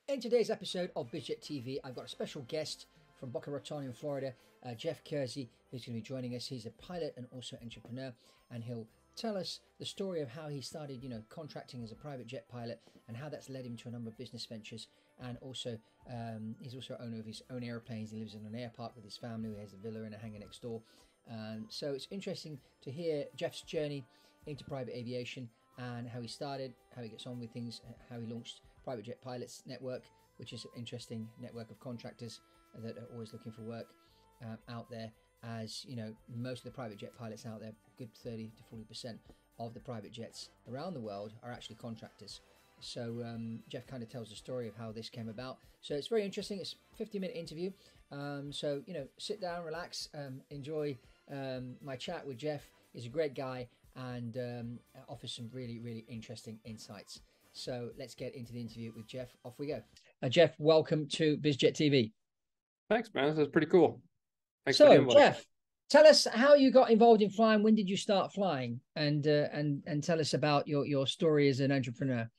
In today's episode of BizJet TV, I've got a special guest from Boca Raton in Florida, Jeff Coursey, who's going to be joining us. He's a pilot and also entrepreneur, and he'll tell us the story of how he started, contracting as a private jet pilot and how that's led him to a number of business ventures. And also, he's also owner of his own airplanes. He lives in an air park with his family. He has a villa and a hangar next door. So it's interesting to hear Jeff's journey into private aviation and how he started, how he gets on with things, how he launched Private Jet Pilots Network, which is an interesting network of contractors that are always looking for work out there. As you know, most of the private jet pilots out there, good 30 to 40% of the private jets around the world are actually contractors. So Jeff kind of tells the story of how this came about. So it's very interesting. It's a 50-minute interview. So sit down, relax, enjoy my chat with Jeff. He's a great guy and offers some really, really interesting insights. So let's get into the interview with Jeff. Off we go. Jeff, welcome to BizJet TV. Thanks, man. This is pretty cool. Thanks so, Jeff, tell us how you got involved in flying. When did you start flying? And tell us about your story as an entrepreneur.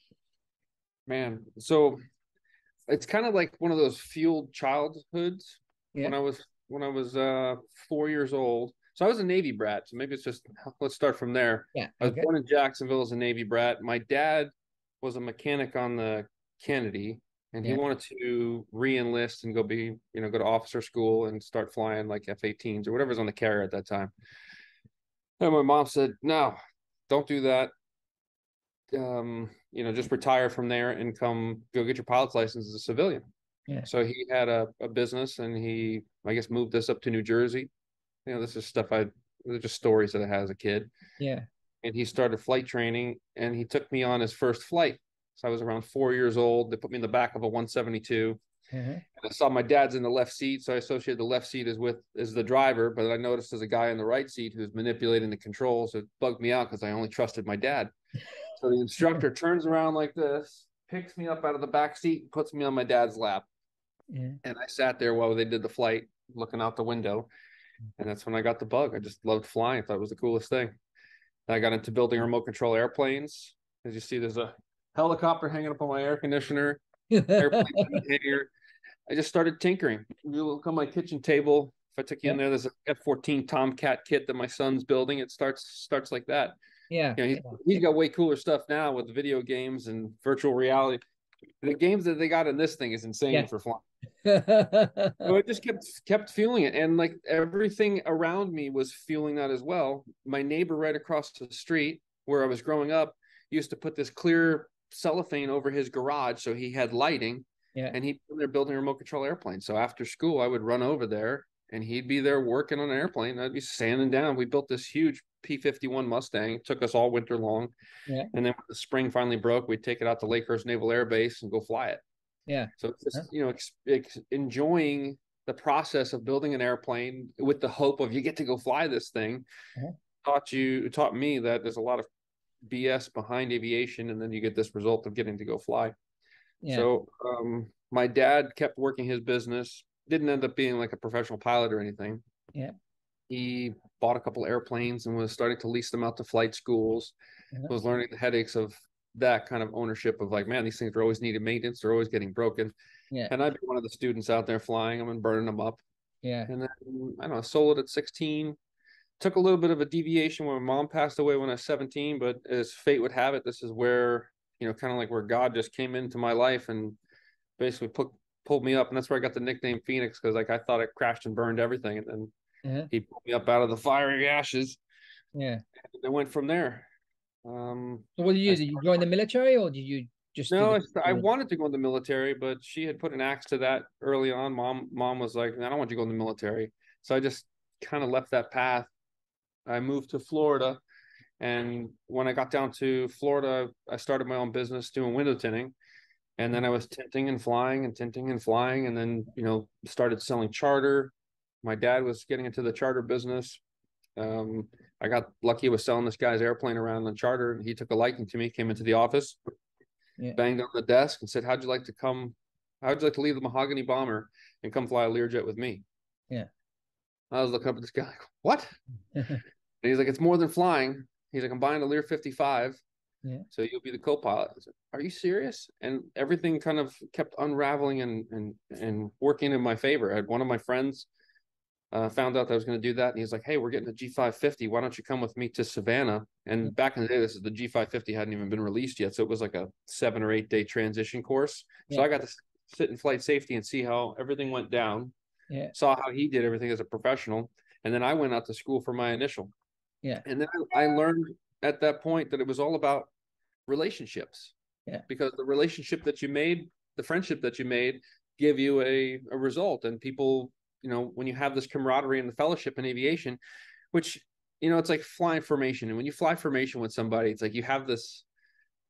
Man, so it's kind of like one of those fueled childhoods. Yeah. When I was 4 years old. So I was a Navy brat. So maybe it's just, let's start from there. Yeah. I was born in Jacksonville as a Navy brat. My dad was a mechanic on the Kennedy, and he wanted to re-enlist and go to officer school and start flying like F-18s or whatever's on the carrier at that time. And my mom said, no, don't do that. Just retire from there and go get your pilot's license as a civilian. Yeah. So he had a business, and he, I guess, moved us up to New Jersey. This is stuff they're just stories that I had as a kid. Yeah. And he started flight training, and he took me on his first flight. So I was around 4 years old. They put me in the back of a 172. And I saw my dad's in the left seat, so I associated the left seat as the driver. But I noticed there's a guy in the right seat who's manipulating the controls. It bugged me out because I only trusted my dad. So the instructor turns around like this, picks me up out of the back seat, and puts me on my dad's lap. Yeah. And I sat there while they did the flight, looking out the window. And that's when I got the bug. I just loved flying. I thought it was the coolest thing. I got into building remote control airplanes. As you see, there's a helicopter hanging up on my air conditioner. Airplane hangar. I just started tinkering. You look on my kitchen table. If I took you in there's an F-14 Tomcat kit that my son's building. It starts like that. Yeah. He's got way cooler stuff now with video games and virtual reality. The games that they got in this thing is insane for flying. So I just kept feeling it, and like everything around me was feeling that as well. My neighbor right across the street where I was growing up used to put this clear cellophane over his garage so he had lighting. And he'd be there building a remote control airplane. So after school, I would run over there, and he'd be there working on an airplane. I'd be sanding down. We built this huge P-51 Mustang. It took us all winter long. And then when the spring finally broke, we'd take it out to Lakehurst Naval Air Base and go fly it. So it's just, enjoying the process of building an airplane with the hope of you get to go fly this thing. Taught me that there's a lot of BS behind aviation, and then you get this result of getting to go fly. So my dad kept working his business, didn't end up being like a professional pilot or anything. He bought a couple airplanes and was starting to lease them out to flight schools. Was learning the headaches of that kind of ownership of like, man, these things are always needed maintenance. They're always getting broken. And I'd be one of the students out there flying them and burning them up. And then, I don't know, sold it at 16. Took a little bit of a deviation when my mom passed away when I was 17, but as fate would have it, this is where, kind of like where God just came into my life and basically pulled me up. And that's where I got the nickname Phoenix, because like I thought it crashed and burned everything. And then he pulled me up out of the fiery ashes. And I went from there. So what did you do? Did you join the military, or did you just? No, I wanted to go in the military, but she had put an axe to that early on. Mom was like, I don't want you to go in the military. So I just kind of left that path. I moved to Florida. And when I got down to Florida, I started my own business doing window tinting. And then I was tinting and flying and tinting and flying. And then, started selling charter. My dad was getting into the charter business. I got lucky with selling this guy's airplane around on charter. And he took a liking to me, came into the office, banged on the desk and said, how'd you like to leave the mahogany bomber and come fly a Learjet with me? I was looking up at this guy like, what? And he's like, it's more than flying. He's like, I'm buying a Lear 55. Yeah. So you'll be the co-pilot. I said, are you serious? And everything kind of kept unraveling and working in my favor. I had one of my friends found out that I was going to do that, and he's like, hey, we're getting a G550. Why don't you come with me to Savannah? And back in the day, the G550 hadn't even been released yet. So it was like a 7 or 8 day transition course. So I got to sit in flight safety and see how everything went down. Yeah. Saw how he did everything as a professional. And then I went out to school for my initial. Yeah. And then I learned at that point that it was all about relationships. Yeah. Because the relationship that you made, the friendship that you made, give you a result. And people, you know, when you have this camaraderie and the fellowship in aviation, which, you know, it's like flying formation. And when you fly formation with somebody, it's like you have this,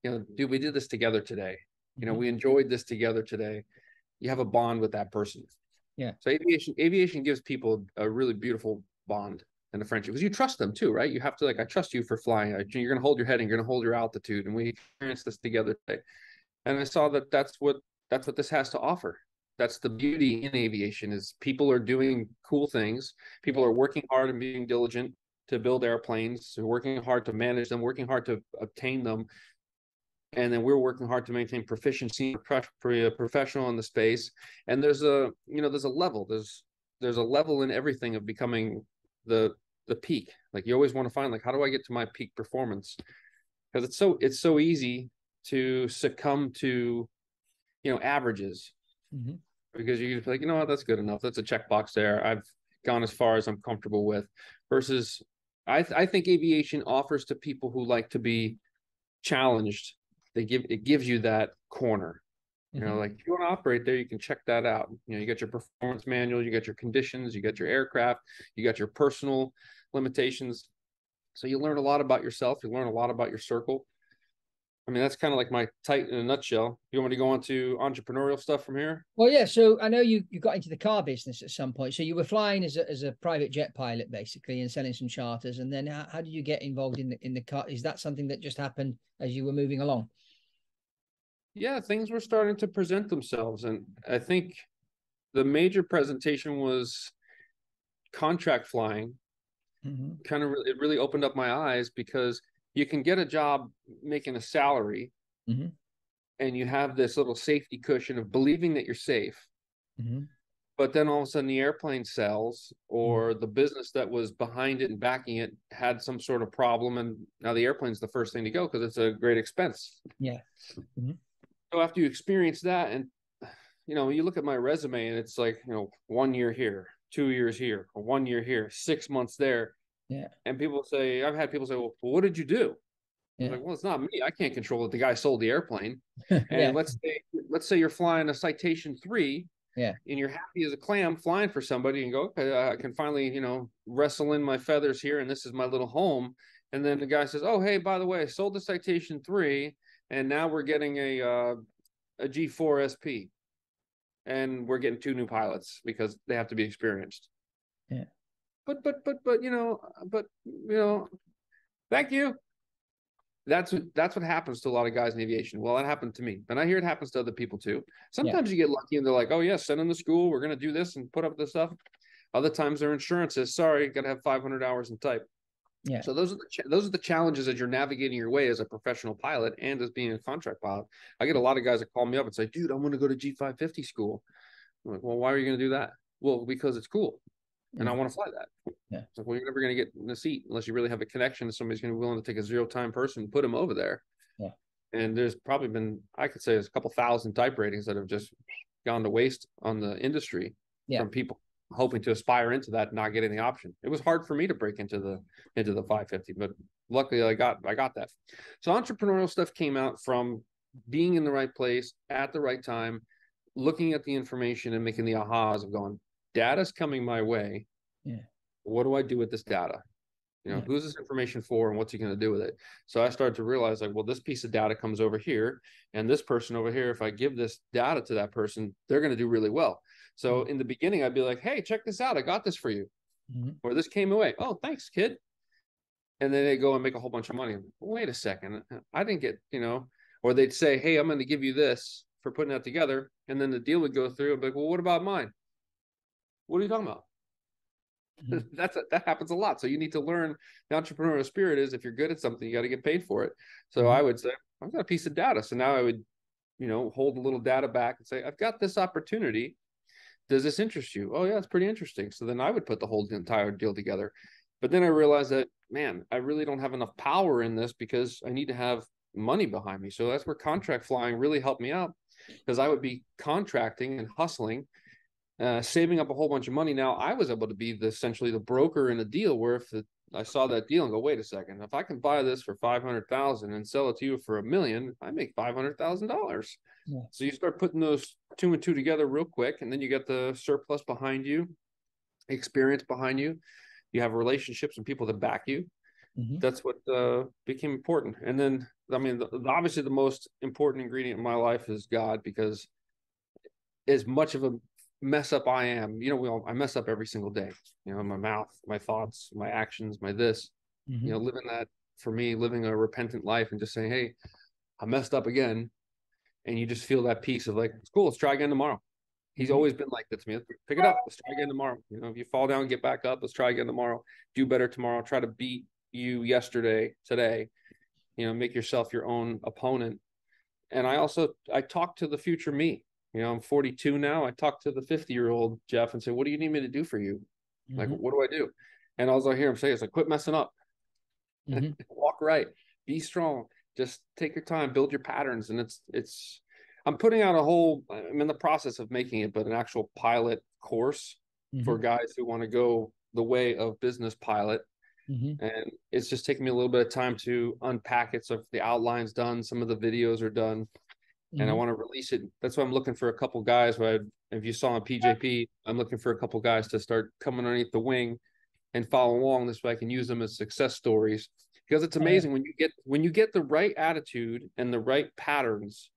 you know, dude, we did this together today. You know, we enjoyed this together today. You have a bond with that person. Yeah. So aviation gives people a really beautiful bond and a friendship, because you trust them too, right? You have to, like, I trust you for flying. You're going to hold your head and you're going to hold your altitude, and we experienced this together today. And I saw that that's what this has to offer. That's the beauty in aviation, is people are doing cool things. People are working hard and being diligent to build airplanes. They're working hard to manage them, working hard to obtain them. And then we're working hard to maintain proficiency, professional in the space. And there's a level. There's a level in everything of becoming the peak. Like, you always want to find, like, how do I get to my peak performance? Because it's so easy to succumb to, you know, averages. Because you're like, you know what, that's good enough. That's a checkbox there. I've gone as far as I'm comfortable with. Versus, I think aviation offers to people who like to be challenged. It gives you that corner. You know, like, if you want to operate there, you can check that out. You know, you got your performance manual, you got your conditions, you got your aircraft, you got your personal limitations. So you learn a lot about yourself. You learn a lot about your circle. I mean, that's kind of like my tight in a nutshell. You want me to go on to entrepreneurial stuff from here? Well, yeah. So I know you got into the car business at some point. So you were flying as a private jet pilot, basically, and selling some charters. And then how did you get involved in the car? Is that something that just happened as you were moving along? Yeah, things were starting to present themselves. And I think the major presentation was contract flying. It really opened up my eyes, because you can get a job making a salary, and you have this little safety cushion of believing that you're safe. But then all of a sudden the airplane sells, or the business that was behind it and backing it had some sort of problem. And now the airplane's the first thing to go, because it's a great expense. Yeah. So after you experience that, and, you know, you look at my resume and it's like, you know, 1 year here, 2 years here, or 1 year here, 6 months there. Yeah. And people say, I've had people say, well, what did you do? I was like, well, it's not me. I can't control it. The guy sold the airplane. And let's say you're flying a Citation 3. Yeah. And you're happy as a clam flying for somebody, and go, okay, I can finally, you know, wrestle in my feathers here, and this is my little home. And then the guy says, oh, hey, by the way, I sold the Citation 3, and now we're getting a G4 SP, and we're getting 2 new pilots because they have to be experienced. Yeah. But you know, thank you. That's what happens to a lot of guys in aviation. Well, that happened to me, and I hear it happens to other people too. Sometimes you get lucky and they're like, oh yeah, send them to school, we're going to do this and put up this stuff. Other times their insurance says, sorry, got to have 500 hours in type. Yeah. So those are the challenges as you're navigating your way as a professional pilot and as being a contract pilot. I get a lot of guys that call me up and say, dude, I'm going to go to G550 school. I'm like, well, why are you going to do that? Well, because it's cool. And I want to fly that. Yeah. It's like, well, you're never going to get in the seat unless you really have a connection to somebody's going to be willing to take a 0-time person and put him over there. Yeah. And there's probably been, I could say, there's a couple thousand type ratings that have just gone to waste on the industry from people hoping to aspire into that and not getting the option. It was hard for me to break into the 550, but luckily I got that. So entrepreneurial stuff came out from being in the right place at the right time, looking at the information and making the ahas of going, data's coming my way. Yeah. What do I do with this data? You know, who's this information for and what's he going to do with it? So I started to realize, like, well, this piece of data comes over here, and this person over here, if I give this data to that person, they're going to do really well. So in the beginning, I'd be like, hey, check this out. I got this for you. Or this came away. Oh, thanks, kid. And then they go and make a whole bunch of money. Wait a second. I didn't get, you know, or they'd say, hey, I'm going to give you this for putting that together. And then the deal would go through and be like, well, what about mine? What are you talking about? That happens a lot. So you need to learn the entrepreneurial spirit is if you're good at something, you got to get paid for it. So Mm-hmm. I would say, I've got a piece of data. So now I would, hold a little data back and say, I've got this opportunity. Does this interest you? Oh yeah, it's pretty interesting. So then I would put the entire deal together. But then I realized that, man, I really don't have enough power in this because I need to have money behind me. So that's where contract flying really helped me out, because I would be contracting and hustling, saving up a whole bunch of money. Now I was able to be essentially the broker in a deal where if I saw that deal and go, wait a second, if I can buy this for 500,000 and sell it to you for $1 million, I make $500,000. Yeah. So you start putting those two and two together real quick, and then you get the surplus behind you, experience behind you. You have relationships and people that back you. Mm-hmm. That's what became important. And then, I mean, obviously the most important ingredient in my life is God, because as much of a mess up I am, I mess up every single day, my mouth, my thoughts, my actions, my this, Mm-hmm. living that, for me, living a repentant life and just saying, hey, I messed up again. And you just feel that peace of like, it's cool, let's try again tomorrow. He's always been like that to me. Let's pick it up. Let's try again tomorrow. If you fall down, get back up. Let's try again tomorrow. Do better tomorrow. Try to beat you yesterday, today. Make yourself your own opponent. And I talk to the future me. I'm 42 now. I talk to the 50-year-old Jeff and say, what do you need me to do for you? Mm-hmm. Like, what do I do? And all I hear him say is like, quit messing up. Mm-hmm. Walk right. Be strong. Just take your time, build your patterns. And I'm putting out I'm in the process of making it, but an actual pilot course for guys who want to go the way of business pilot. Mm-hmm. And it's just taking me a little bit of time to unpack it. So the outline's done, some of the videos are done, and I want to release it. That's why I'm looking for a couple guys. If you saw on PJP, I'm looking for a couple guys to start coming underneath the wing and follow along. This way I can use them as success stories, because it's amazing when you get the right attitude and the right patterns.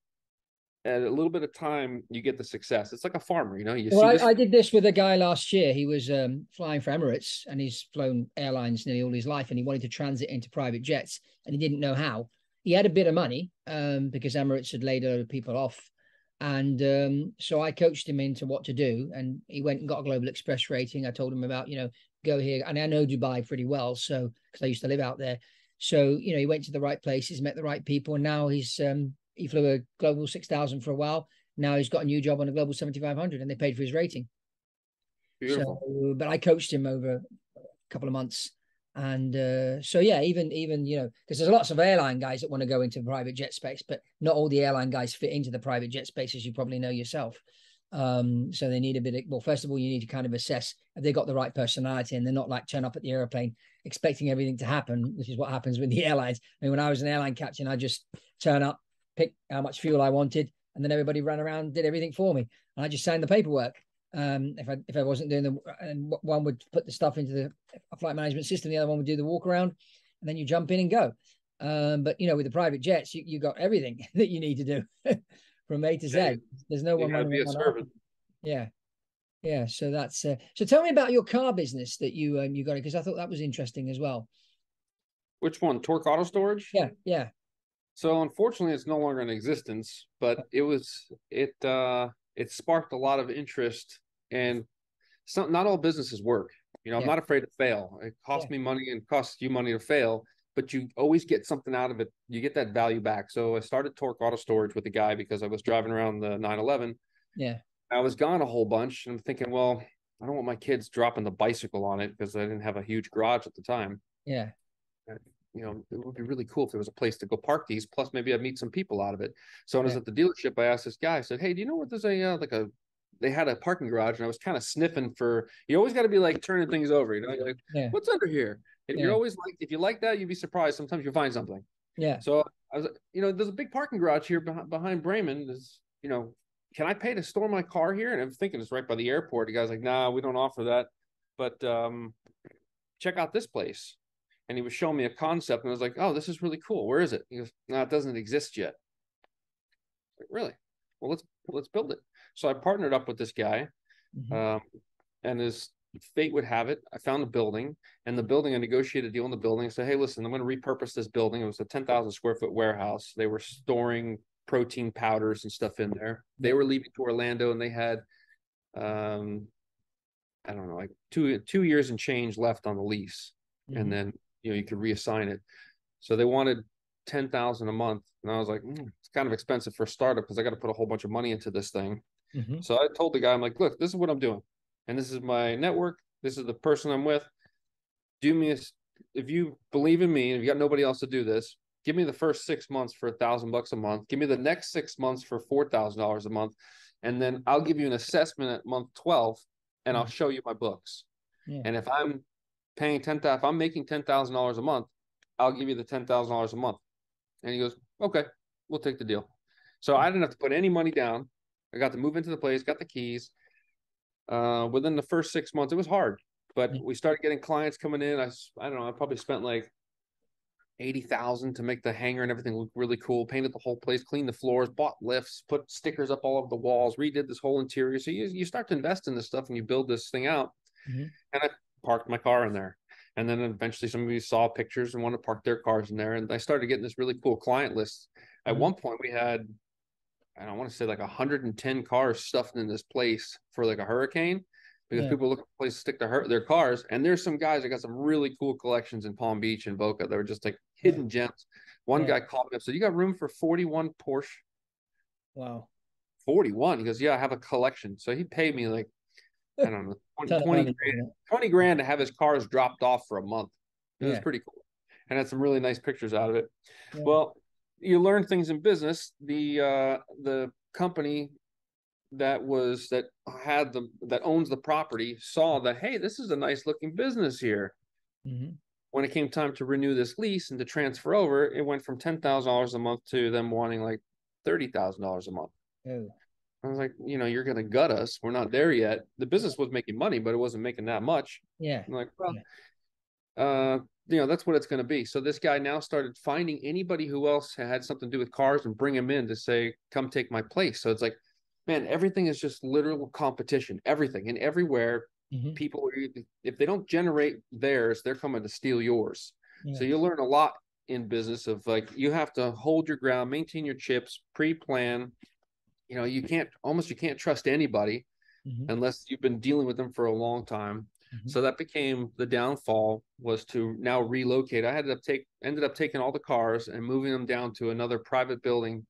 At a little bit of time, you get the success. It's like a farmer, I did this with a guy last year. He was flying for Emirates, and he's flown airlines nearly all his life, and he wanted to transit into private jets, and he didn't know how. He had a bit of money because Emirates had laid a lot of people off. And so I coached him into what to do, and he went and got a Global Express rating. I told him about, go here. And I know Dubai pretty well, so because I used to live out there. So, he went to the right places, met the right people, and now he flew a Global 6000 for a while. Now he's got a new job on a Global 7500, and they paid for his rating. Beautiful. So, but I coached him over a couple of months. And so, yeah, even, because there's lots of airline guys that want to go into private jet space, but not all the airline guys fit into the private jet space, as you probably know yourself. So they need a bit of, first of all, you need to kind of assess if they got the right personality, and they're not like turn up at the airplane expecting everything to happen, which is what happens with the airlines. I mean, when I was an airline captain, I just turn up, pick how much fuel I wanted, and then everybody ran around, did everything for me, and I just signed the paperwork. If I wasn't doing and one would put the stuff into the flight management system, the other one would do the walk around, and then you jump in and go. But with the private jets, you got everything that you need to do from A to Z. There's no one running around. Yeah. So that's so. Tell me about your car business that you got it, because I thought that was interesting as well. Which one? Torque Auto Storage? Yeah. So unfortunately, it's no longer in existence, but it sparked a lot of interest, and not all businesses work. I'm not afraid to fail. It costs me money and costs you money to fail, but you always get something out of it. You get that value back. So I started Torque Auto Storage with a guy because I was driving around the 911. Yeah. I was gone a whole bunch, and I'm thinking, well, I don't want my kids dropping the bicycle on it, because I didn't have a huge garage at the time. Yeah. It would be really cool if there was a place to go park these. Plus, maybe I'd meet some people out of it. So when I was at the dealership, I asked this guy, I said, hey, do you know what there's they had a parking garage, and I was kind of sniffing for, you always got to be like turning things over, you're like, what's under here? And you're always like, if you like that, you'd be surprised. Sometimes you'll find something. Yeah. So I was, there's a big parking garage here behind Bremen. Can I pay to store my car here? And I'm thinking it's right by the airport. The guy's like, nah, we don't offer that. But check out this place. And he was showing me a concept, and I was like, oh, this is really cool. Where is it? He goes, no, it doesn't exist yet. Like, really? Well, let's build it. So I partnered up with this guy, and his fate would have it, I found a building, and the building, I negotiated a deal in the building. I said, hey, listen, I'm going to repurpose this building. It was a 10,000 square foot warehouse. They were storing protein powders and stuff in there. They were leaving to Orlando, and they had I don't know, like 2 years and change left on the lease. And Mm-hmm. then, you could reassign it. So they wanted 10,000 a month. And I was like, it's kind of expensive for a startup because I got to put a whole bunch of money into this thing. Mm-hmm. So I told the guy, I'm like, look, this is what I'm doing. And this is my network. This is the person I'm with. Do me if you believe in me, and if you got nobody else to do this, give me the first 6 months for $1,000 a month. Give me the next 6 months for $4,000 a month. And then I'll give you an assessment at month 12 and I'll show you my books. Yeah. And if I'm paying if I'm making $10,000 a month, I'll give you the $10,000 a month. And he goes, okay, we'll take the deal. So I didn't have to put any money down. I got to move into the place, got the keys. Within the first 6 months, it was hard, but we started getting clients coming in. I don't know, I probably spent like 80,000 to make the hangar and everything look really cool, painted the whole place, cleaned the floors, bought lifts, put stickers up all over the walls, redid this whole interior. So you start to invest in this stuff and you build this thing out. Mm-hmm. And I parked my car in there. And then eventually somebody saw pictures and wanted to park their cars in there. And I started getting this really cool client list. At one point we had, I don't want to say like 110 cars stuffed in this place for like a hurricane, because people look for a place to stick their cars. And there's some guys that got some really cool collections in Palm Beach and Boca that were just like hidden gems. One guy called me up, said, you got room for 41 Porsche? Wow. 41? He goes, yeah, I have a collection. So he paid me like, I don't know, 20 grand to have his cars dropped off for a month. It was pretty cool. And had some really nice pictures out of it. Yeah. Well, you learn things in business. The company that owns the property saw that, hey, this is a nice looking business here. Mm-hmm. When it came time to renew this lease and to transfer over, it went from $10,000 a month to them wanting like $30,000 a month. Oh. I was like, you're going to gut us. We're not there yet. The business was making money, but it wasn't making that much. Yeah. I'm like, well, that's what it's going to be. So this guy now started finding anybody who else had something to do with cars and bring him in to say, come take my place. So it's like, man, everything is just literal competition, everything and everywhere. Mm-hmm. People, if they don't generate theirs, they're coming to steal yours. Yeah. So you learn a lot in business of like, you have to hold your ground, maintain your chips, pre-plan. You can't trust anybody unless you've been dealing with them for a long time. Mm-hmm. So that became the downfall, was to now relocate. I ended up taking all the cars and moving them down to another private building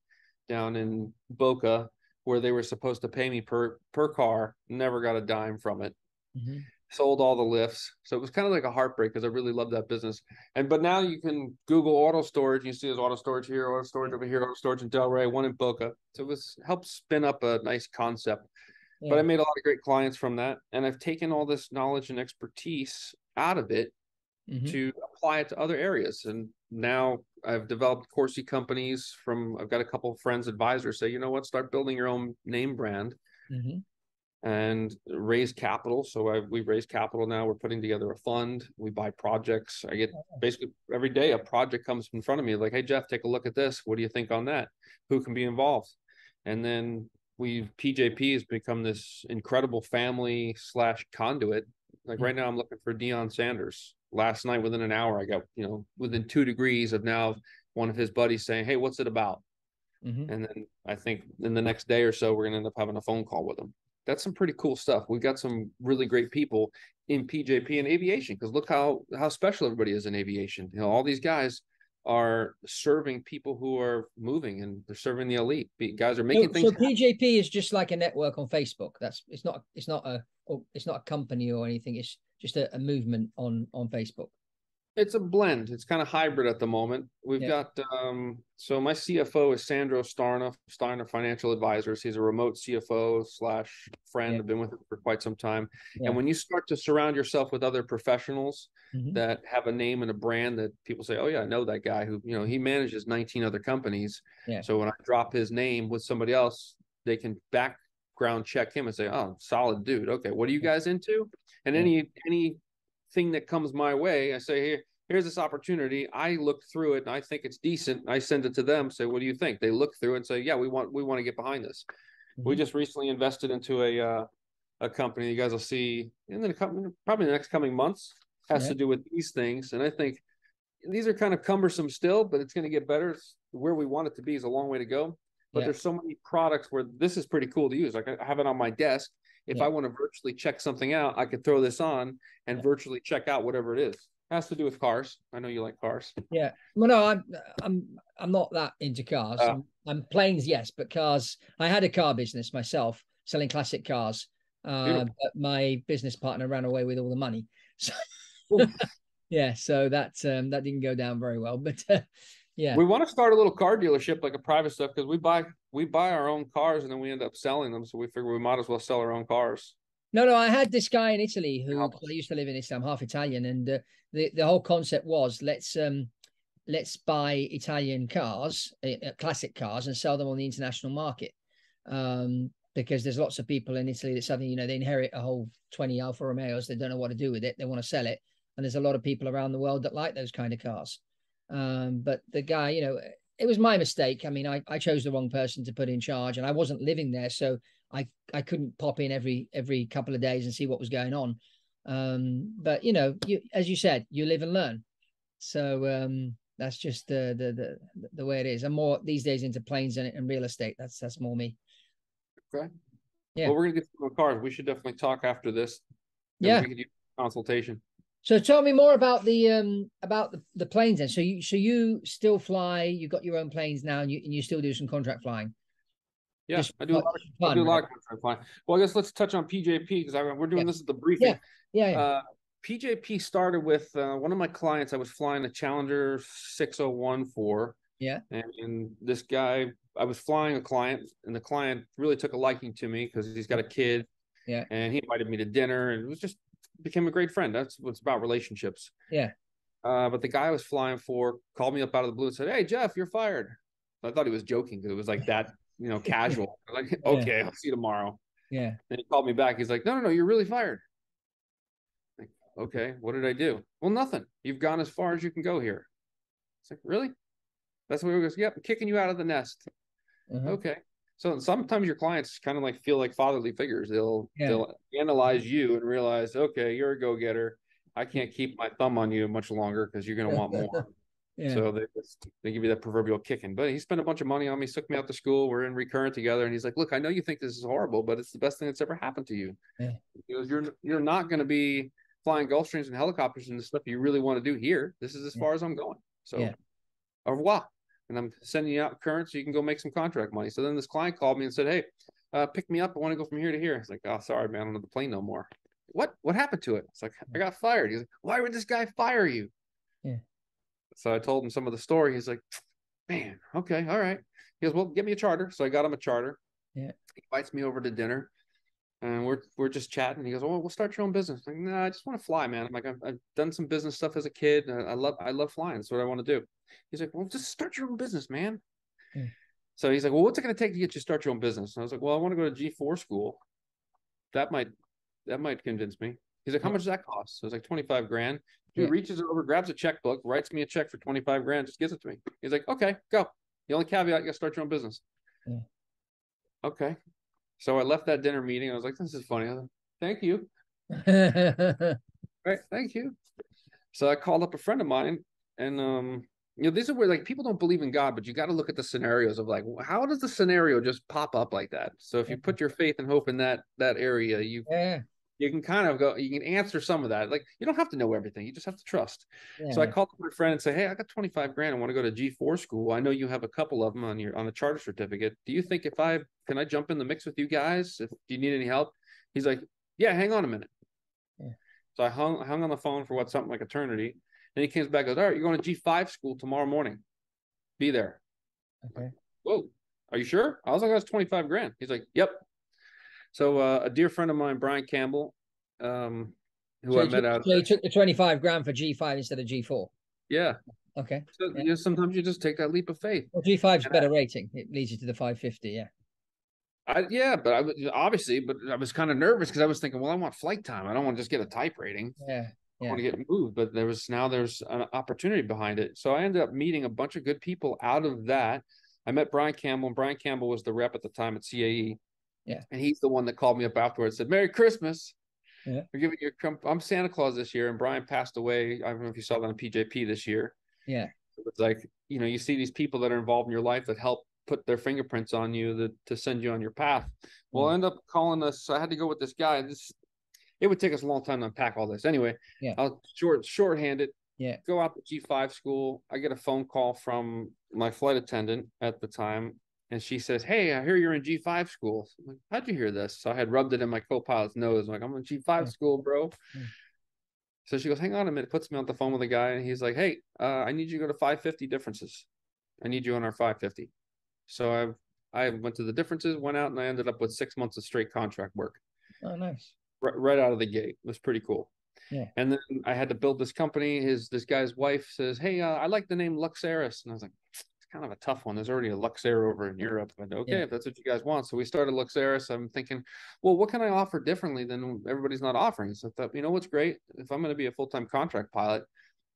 down in Boca, where they were supposed to pay me per car. Never got a dime from it. Mm-hmm. Sold all the lifts. So it was kind of like a heartbreak, because I really loved that business. But now you can Google auto storage. You see there's auto storage here, auto storage over here, auto storage in Delray, one in Boca. So it helped spin up a nice concept. Yeah. But I made a lot of great clients from that. And I've taken all this knowledge and expertise out of it to apply it to other areas. And now I've developed Coursey companies I've got a couple of friends, advisors say, start building your own name brand. Mm-hmm. And raise capital. So we've raised capital now. We're putting together a fund. We buy projects. I get basically every day a project comes in front of me like, hey, Jeff, take a look at this. What do you think on that? Who can be involved? And then PJP has become this incredible family / conduit. Like right now I'm looking for Deion Sanders. Last night, within an hour, I got, within 2 degrees of now one of his buddies saying, hey, what's it about? Mm-hmm. And then I think in the next day or so, we're going to end up having a phone call with him. That's some pretty cool stuff. We've got some really great people in PJP and aviation, because look how special everybody is in aviation. All these guys are serving people who are moving, and they're serving the elite. Guys are making things. So PJP is just like a network on Facebook. It's not a company or anything. It's just a movement on Facebook. It's a blend. It's kind of hybrid at the moment. We've got, so my CFO is Sandro Steiner Financial Advisors. He's a remote CFO / friend. I've been with him for quite some time. Yeah. And when you start to surround yourself with other professionals that have a name and a brand that people say, oh yeah, I know that guy who, he manages 19 other companies. Yeah. So when I drop his name with somebody else, they can background check him and say, oh, solid dude. Okay. What are you guys into? And anything that comes my way, I say, here's this opportunity. I look through it and I think it's decent. I send it to them, say, what do you think? They look through it and say, yeah, we want to get behind this. Mm-hmm. We just recently invested into a company you guys will see in probably the next coming months. Has to do with these things. And I think these are kind of cumbersome still, but it's going to get better. It's where we want it to be is a long way to go. But there's so many products where this is pretty cool to use. Like I have it on my desk. if I want to virtually check something out, I could throw this on and virtually check out whatever it is. It has to do with cars. I know you like cars. Yeah. Well, no, I'm not that into cars. I'm planes, yes, but cars. I had a car business myself, selling classic cars. But my business partner ran away with all the money. So yeah, so that didn't go down very well. But yeah, we want to start a little car dealership, like a private stuff, because we buy our own cars and then we end up selling them. So we figure we might as well sell our own cars. No, I had this guy in Italy who, I used to live in Italy. I'm half Italian, and the whole concept was let's buy Italian cars, classic cars, and sell them on the international market. Because there's lots of people in Italy that suddenly, they inherit a whole 20 Alfa Romeos. They don't know what to do with it. They want to sell it. And there's a lot of people around the world that like those kind of cars. But the guy, it was my mistake. I mean, I chose the wrong person to put in charge, and I wasn't living there. So I couldn't pop in every couple of days and see what was going on. But as you said, you live and learn. So that's just the way it is. I'm more these days into planes and real estate. That's more me. Okay. Yeah. Well, we're gonna get some more cars. We should definitely talk after this. Yeah. We could use consultation. So tell me more about the planes then. So you still fly? You got your own planes now, and you still do some contract flying. Yeah, I do a lot of contract flying. Well, I guess let's touch on PJP because we're doing this at the briefing. Yeah. PJP started with one of my clients. I was flying a Challenger 601 for. Yeah. And this guy, I was flying a client, and the client really took a liking to me because he's got a kid. Yeah. And he invited me to dinner, and it was just became a great friend. That's what's about relationships. Yeah. But the guy I was flying for called me up out of the blue and said, "Hey, Jeff, you're fired." I thought he was joking because it was like that, casual. Like, okay, I'll see you tomorrow. Yeah. Then he called me back. He's like, no, you're really fired. Like, okay, what did I do? Well, nothing. You've gone as far as you can go here. It's like, really? That's what he goes, yep, I'm kicking you out of the nest. Okay. So sometimes your clients kind of feel like fatherly figures. They'll analyze you and realize, okay, you're a go-getter. I can't keep my thumb on you much longer because you're going to want more. So they give you that proverbial kicking. But he spent a bunch of money on me, took me out to school. We're in recurrent together. And he's like, look, I know you think this is horrible, but it's the best thing that's ever happened to you. Yeah. He goes, you're not going to be flying Gulfstreams and helicopters and the stuff you really want to do here. This is as far as I'm going. So au revoir. And I'm sending you out current so you can go make some contract money. So then this client called me and said, hey, pick me up. I want to go from here to here. It's like, oh, sorry, man. I don't have the plane no more. What happened to it? It's like, I got fired. He's like, why would this guy fire you? Yeah. So I told him some of the story. He's like, man, okay, all right. He goes, well, get me a charter. So I got him a charter. Yeah. He invites me over to dinner. And we're just chatting. He goes, oh, we'll start your own business. I'm like, no, I just want to fly, man. I'm like, I've done some business stuff as a kid. I love flying. That's what I want to do. He's like, well, just start your own business, man. Yeah. So he's like, well, what's it going to take to get you to start your own business? And I was like, well, I want to go to G4 school. That might convince me. He's like, how much does that cost? So I was like, 25 grand. He reaches over, grabs a checkbook, writes me a check for 25 grand, just gives it to me. He's like, okay, go. The only caveat, you got to start your own business. Yeah. Okay. So I left that dinner meeting. I was like, this is funny. I was like, thank you. Right. Thank you. So I called up a friend of mine, and these are where people don't believe in God, but you got to look at the scenarios of how does the scenario just pop up like that? So if you put your faith and hope in that area, you can kind of go, you can answer some of that. You don't have to know everything. You just have to trust. Yeah. So I called my friend and say, hey, I got 25 grand. I want to go to G4 school. I know you have a couple of them on the charter certificate. Do you think can I jump in the mix with you guys? Do you need any help? He's like, yeah, hang on a minute. Yeah. So I hung on the phone for something like eternity. Then he comes back and goes, all right, you're going to G5 school tomorrow morning. Be there. Okay. Whoa. Are you sure? I was like, that's 25 grand. He's like, yep. So a dear friend of mine, Brian Campbell, who I met out. So he took the 25 grand for G5 instead of G4. Yeah. Okay. So sometimes you just take that leap of faith. Well, G5's better rating. It leads you to the 550. Yeah. But I was kind of nervous because I was thinking, well, I want flight time. I don't want to just get a type rating. Yeah. I want to get moved, but there's an opportunity behind it. So I ended up meeting a bunch of good people out of that. I met Brian Campbell, and Brian Campbell was the rep at the time at CAE. Yeah. And he's the one that called me up afterwards and said, Merry Christmas. Yeah. We're giving you I'm Santa Claus this year. And Brian passed away. I don't know if you saw that on PJP this year. Yeah. It's like, you see these people that are involved in your life that help put their fingerprints on you to send you on your path. Well, I end up calling us. I had to go with this guy. It would take us a long time to unpack all this. Anyway, I'll shorthand it. Yeah. Go out to G5 school. I get a phone call from my flight attendant at the time, and she says, "Hey, I hear you're in G5 school." I'm like, "How'd you hear this?" So I had rubbed it in my co-pilot's nose. I'm like, "I'm in G5 school, bro." So she goes, "Hang on a minute," puts me on the phone with a guy, and he's like, "Hey, I need you to go to 550 differences. I need you on our 550. So I went to the differences, went out, and I ended up with 6 months of straight contract work. Oh, nice. Right out of the gate. It was pretty cool. Yeah. And then I had to build this company. This guy's wife says, "Hey, I like the name Luxaris." And I was like, "It's kind of a tough one. There's already a Luxair over in Europe." But okay, if that's what you guys want. So we started Luxaris. I'm thinking, well, what can I offer differently than everybody's not offering? So I thought, you know what's great? If I'm going to be a full-time contract pilot,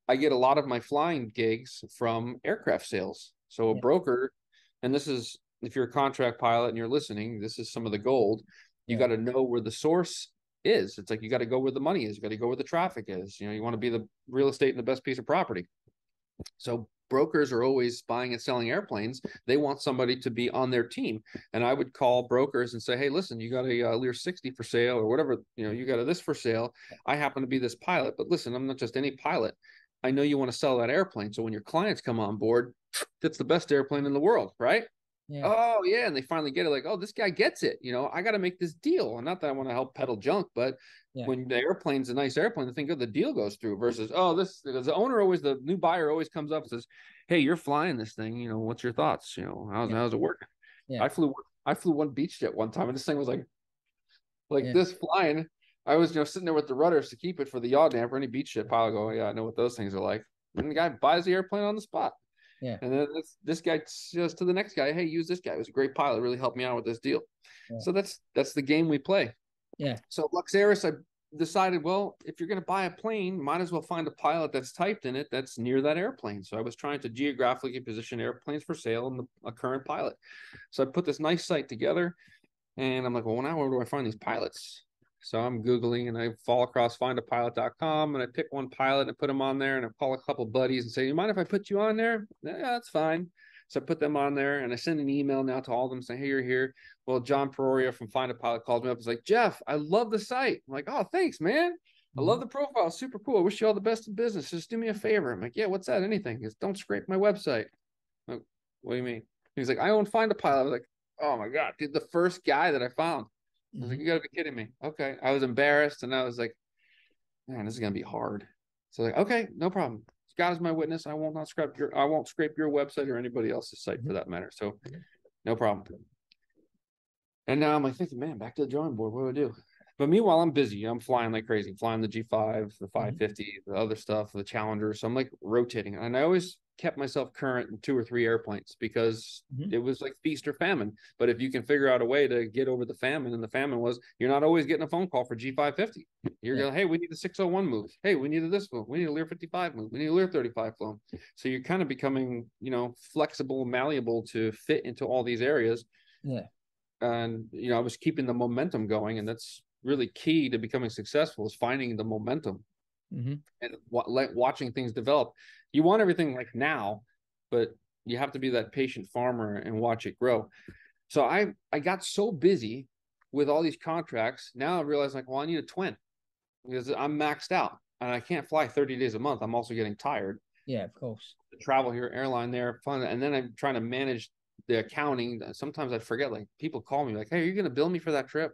I get a lot of my flying gigs from aircraft sales. So a broker, and this is, if you're a contract pilot and you're listening, this is some of the gold. You got to know where the source is. It's like, you got to go where the money is. You got to go where the traffic is. You know, you want to be the real estate and the best piece of property. So brokers are always buying and selling airplanes. They want somebody to be on their team. And I would call brokers and say, "Hey, listen, you got a Lear 60 for sale, or whatever, you know, you got a this for sale. I happen to be this pilot, but listen, I'm not just any pilot. I know you want to sell that airplane. So when your clients come on board, that's the best airplane in the world, right?" Yeah. Oh yeah, and they finally get it. Like, oh, this guy gets it. You know, I got to make this deal. And not that I want to help peddle junk, but when the airplane's a nice airplane, the thing the deal goes through. Versus, oh, the owner always, the new buyer always comes up and says, "Hey, you're flying this thing. You know, what's your thoughts? You know, how's it working?" Yeah. I flew one beach jet one time, and this thing was like this flying. I was, sitting there with the rudders to keep it for the yaw damper. Any beach jet pilot go, "Oh, yeah, I know what those things are like." And the guy buys the airplane on the spot. Yeah. And then this guy says to the next guy, "Hey, use this guy. He was a great pilot. Really helped me out with this deal." Yeah. So that's the game we play. Yeah. So Luxaris, I decided, well, if you're going to buy a plane, might as well find a pilot that's typed in it that's near that airplane. So I was trying to geographically position airplanes for sale and a current pilot. So I put this nice site together, and I'm like, well, now where do I find these pilots? So I'm Googling, and I fall across findapilot.com, and I pick one pilot and put them on there, and I call a couple buddies and say, "You mind if I put you on there?" "Yeah, that's fine." So I put them on there, and I send an email now to all of them saying, "Hey, you're here." Well, John Peroria from Find a Pilot calls me up. He's like, "Jeff, I love the site." I'm like, "Oh, thanks, man. I love the profile. Super cool. I wish you all the best in business. Just do me a favor." I'm like, "Yeah, what's that? Anything?" He goes, "Don't scrape my website." I'm like, "What do you mean?" He's like, "I own Find a Pilot." I was like, "Oh my God, dude, the first guy that I found." I was like, "You gotta be kidding me." Okay. I was embarrassed, and I was like, "Man, this is gonna be hard." So like, okay, no problem. God is my witness. I won't scrape your website or anybody else's site for that matter. So no problem. And now I'm like thinking, man, back to the drawing board. What do I do? But meanwhile, I'm busy. I'm flying like crazy, flying the G5, the 550, the other stuff, the Challenger. So I'm like rotating. And I always kept myself current in 2 or 3 airplanes because it was like feast or famine. But if you can figure out a way to get over the famine, and the famine was, you're not always getting a phone call for G550. You're going, "Hey, we need the 601 move. Hey, we needed this move. We need a Lear 55 move. We need a Lear 35 flown." So you're kind of becoming, flexible, malleable to fit into all these areas. Yeah. And, I was keeping the momentum going, and that's really key to becoming successful, is finding the momentum and watching things develop. You want everything like now, but you have to be that patient farmer and watch it grow. So I got so busy with all these contracts. Now I realize, like, well, I need a twin because I'm maxed out and I can't fly 30 days a month. I'm also getting tired. Yeah, of course. The travel here, airline there, fun. And then I'm trying to manage the accounting. Sometimes I forget, like, people call me like, "Hey, are you going to bill me for that trip?"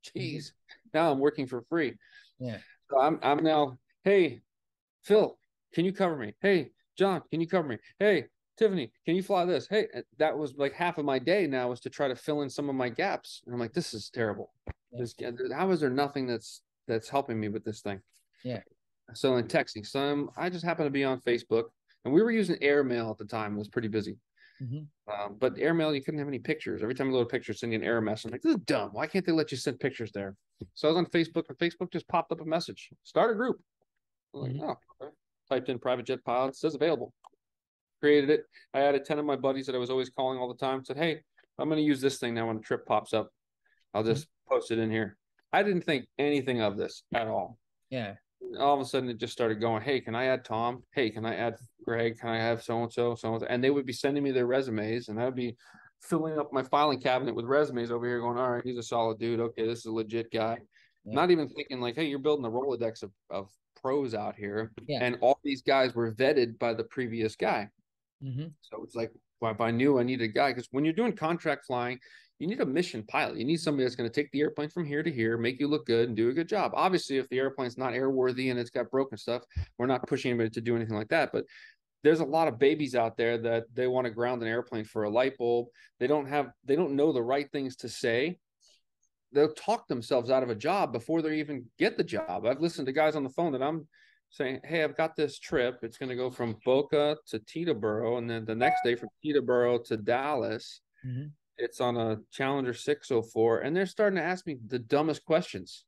Jeez. Now I'm working for free. Yeah. So I'm now, "Hey, Phil, can you cover me? Hey, John, can you cover me? Hey, Tiffany, can you fly this?" Hey, that was like half of my day now, was to try to fill in some of my gaps. And I'm like, this is terrible. How is there nothing that's helping me with this thing? Yeah. So in texting, I just happened to be on Facebook, and we were using airmail at the time. It was pretty busy. But airmail, you couldn't have any pictures. Every time you load a picture, send you an error message. I'm like, this is dumb. Why can't they let you send pictures there? So I was on Facebook, and Facebook just popped up a message. Start a group. I'm like, oh, okay. Typed in private jet pilot, says available. Created it. I added 10 of my buddies that I was always calling all the time. Said, "Hey, I'm going to use this thing now when a trip pops up. I'll just post it in here." I didn't think anything of this at all. Yeah. all of a sudden it just started going, hey, can I add Tom? Hey, can I add Greg? Can I have so-and-so, so-and-so? And they would be sending me their resumes, and I would be filling up my filing cabinet with resumes over here going, all right, he's a solid dude. Okay, this is a legit guy. Yeah. Not even thinking like, hey, you're building a Rolodex of pros out here. Yeah. And all these guys were vetted by the previous guy. So it's like, well, if I knew I needed a guy, because when you're doing contract flying, you need a mission pilot. You need somebody that's going to take the airplane from here to here, make you look good, and do a good job. Obviously, if the airplane's not airworthy and it's got broken stuff, we're not pushing anybody to do anything like that. But there's a lot of babies out there that they want to ground an airplane for a light bulb. They don't know the right things to say. They'll talk themselves out of a job before they even get the job. I've listened to guys on the phone that I'm saying, hey, I've got this trip. It's going to go from Boca to Teterboro, and then the next day from Teterboro to Dallas. It's on a Challenger 604, and they're starting to ask me the dumbest questions.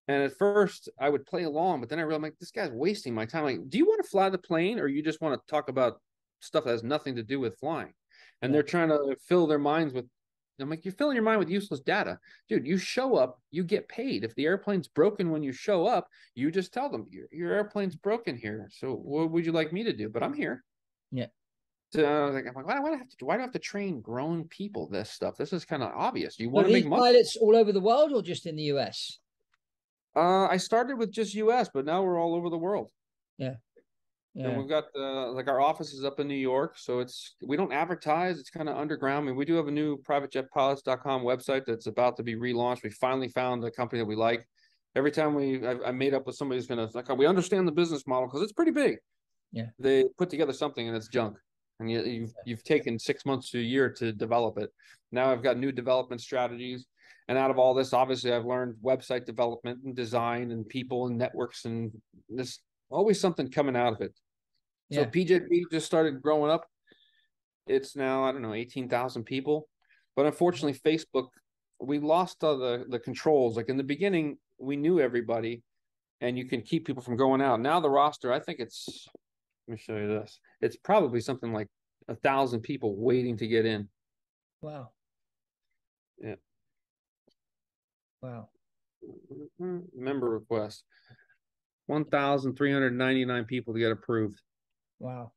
And at first, I would play along, but then I realized, like, this guy's wasting my time. Like, do you want to fly the plane, or you just want to talk about stuff that has nothing to do with flying? And they're trying to fill their minds with. I'm like, you're filling your mind with useless data, dude. You show up, you get paid. If the airplane's broken when you show up, you just tell them your airplane's broken here. So what would you like me to do? But I'm here. Yeah. So I'm like, why do I have to train grown people this stuff? This is kind of obvious. You want Are to make these money? pilots all over the world or just in the US? I started with just US, but now we're all over the world. Yeah. And Yeah. we've got like our office is up in New York, so we don't advertise. It's kind of underground. I mean, we do have a new privatejetpilots.com website that's about to be relaunched. We finally found a company that we like. Every time I made up with somebody who's gonna like, we understand the business model because it's pretty big. Yeah. They put together something and it's junk, and you've taken 6 months to a year to develop it. Now I've got new development strategies, and out of all this, obviously, I've learned website development and design and people and networks, and there's always something coming out of it. So Yeah. PJP just started growing up. It's now, I don't know, 18,000 people. But unfortunately, Facebook, we lost all the controls. Like in the beginning, we knew everybody and you can keep people from going out. Now the roster, I think let me show you this. It's probably something like 1,000 people waiting to get in. Wow. Yeah. Wow. Member request. 1,399 people to get approved. Wow.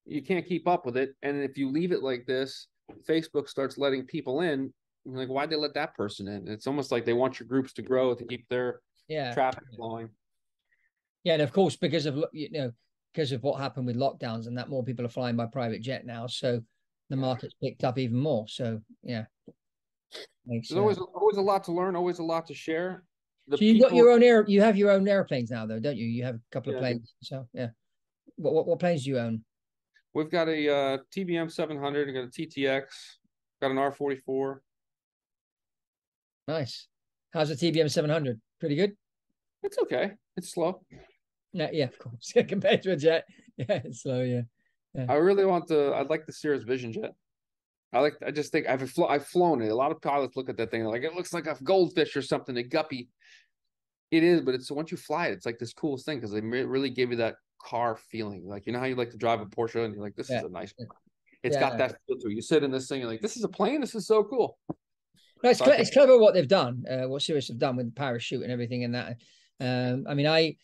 You can't keep up with it. And if you leave it like this, Facebook starts letting people in. Like, why'd they let that person in? It's almost like they want your groups to grow to keep their traffic flowing. Yeah, and of course, because of what happened with lockdowns and that, more people are flying by private jet now, so the market's picked up even more. So yeah, there's always a lot to learn, always a lot to share. So you have your own airplanes now, though, don't you? You have a couple of planes. So yeah, what planes do you own? We've got a TBM 700, we got a TTX, got an R44. Nice. How's the TBM 700? Pretty good. It's okay. It's slow. Yeah, of course. Compared to a jet, yeah, it's slow. Yeah. I really I'd like the Cirrus Vision Jet. I just think I've flown it. A lot of pilots look at that thing like it looks like a goldfish or something, a guppy. It is, but once you fly it, it's like this coolest thing because they really give you that car feeling. Like, you know how you like to drive a Porsche and you're like, this is a nice car. It's got that feel to it. You sit in this thing, you're like, this is a plane. This is so cool. No, it's clever what they've done, what Cirrus have done with the parachute and everything and that. I mean, I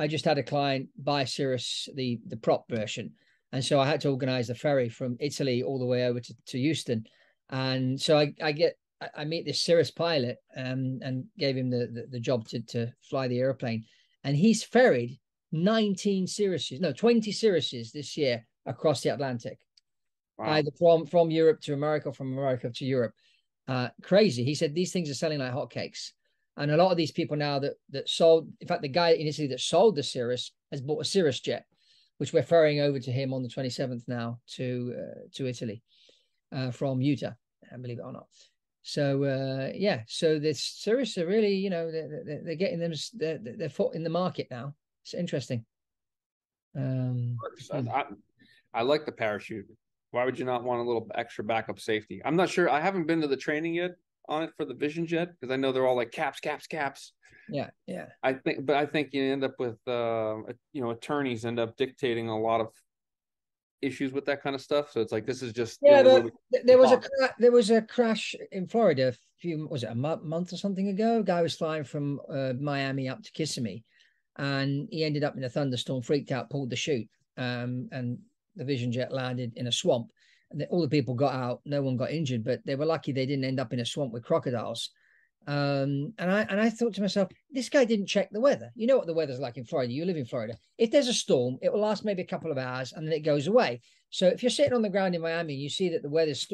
just had a client buy Cirrus, the prop version. And so I had to organize the ferry from Italy all the way over to Houston. And so I meet this Cirrus pilot and gave him the job to fly the airplane. And he's ferried 20 Cirruses this year across the Atlantic. Wow. Either from Europe to America, from America to Europe. Crazy. He said these things are selling like hotcakes. And a lot of these people now that sold, in fact, the guy in Italy that sold the Cirrus has bought a Cirrus jet, which we're ferrying over to him on the 27th now to Italy from Utah, believe it or not. So so this Cirrus are really, they're getting their foot in the market now. It's interesting. I like the parachute. Why would you not want a little extra backup safety? I'm not sure. I haven't been to the training yet on it for the Vision Jet because I know they're all like caps. Yeah. I think you end up with attorneys end up dictating a lot of issues with that kind of stuff. So it's like this is just there was a crash in Florida a month or something ago. A guy was flying from Miami up to Kissimmee, and he ended up in a thunderstorm, freaked out, pulled the chute, and the Vision jet landed in a swamp. And all the people got out. No one got injured, but they were lucky they didn't end up in a swamp with crocodiles. And I thought to myself, this guy didn't check the weather. You know what the weather's like in Florida. You live in Florida. If there's a storm, it will last maybe a couple of hours and then it goes away. So if you're sitting on the ground in Miami and you see that the weather's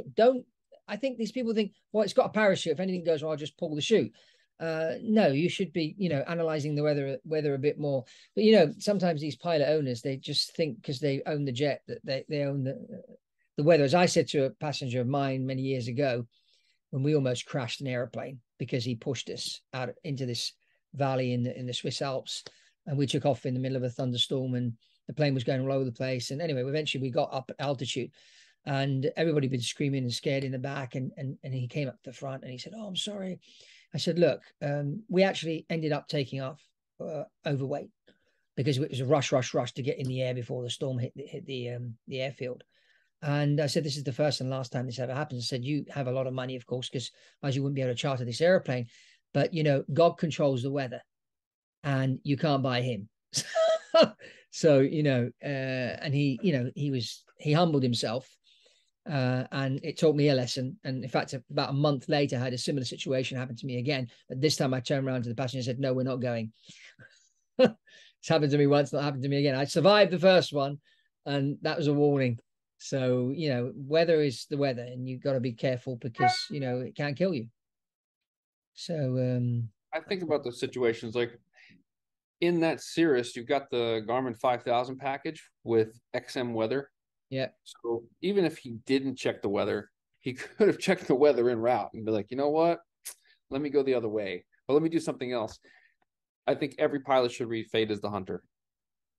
I think these people think, well, it's got a parachute. If anything goes wrong, I'll just pull the chute. No, you should be, analyzing the weather a bit more. But sometimes these pilot owners, they just think because they own the jet that they own the weather. As I said to a passenger of mine many years ago, when we almost crashed an airplane because he pushed us out into this valley in the Swiss Alps, and we took off in the middle of a thunderstorm, and the plane was going all over the place. And anyway, eventually we got up at altitude, and everybody been screaming and scared in the back. And he came up to the front and he said, "Oh, I'm sorry." I said, "Look, we actually ended up taking off overweight because it was a rush to get in the air before the storm hit the airfield." And I said, "This is the first and last time this ever happens." I said, "You have a lot of money, of course, because otherwise you wouldn't be able to charter this airplane. But, God controls the weather and you can't buy him." So, and he humbled himself. And it taught me a lesson. And in fact, about a month later, I had a similar situation happen to me again. But this time I turned around to the passenger and said, "No, we're not going." It's happened to me once, not happened to me again. I survived the first one, and that was a warning. So, weather is the weather, and you've got to be careful because, it can kill you. So, I think about those situations like in that Cirrus, you've got the Garmin 5000 package with XM weather. Yeah. So even if he didn't check the weather, he could have checked the weather en route and be like, "You know what? Let me go the other way. Or let me do something else." I think every pilot should read Fate is the Hunter.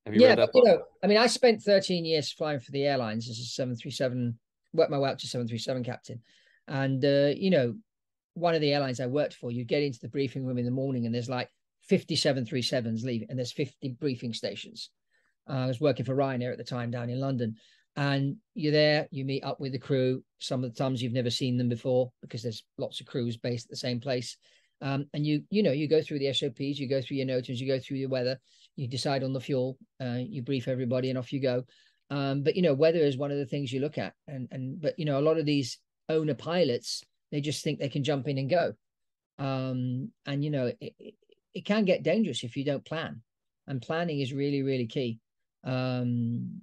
Have you read that book? I spent 13 years flying for the airlines as a 737, worked my way up to 737 captain. And, one of the airlines I worked for, you get into the briefing room in the morning and there's like 50 737s leaving, and there's 50 briefing stations. I was working for Ryanair at the time down in London. And you're there, you meet up with the crew. Some of the times you've never seen them before because there's lots of crews based at the same place. And you go through the SOPs, you go through your notes, you go through your weather, you decide on the fuel, you brief everybody, and off you go. But weather is one of the things you look at, but a lot of these owner pilots, they just think they can jump in and go, and it can get dangerous if you don't plan, and planning is really, really key. I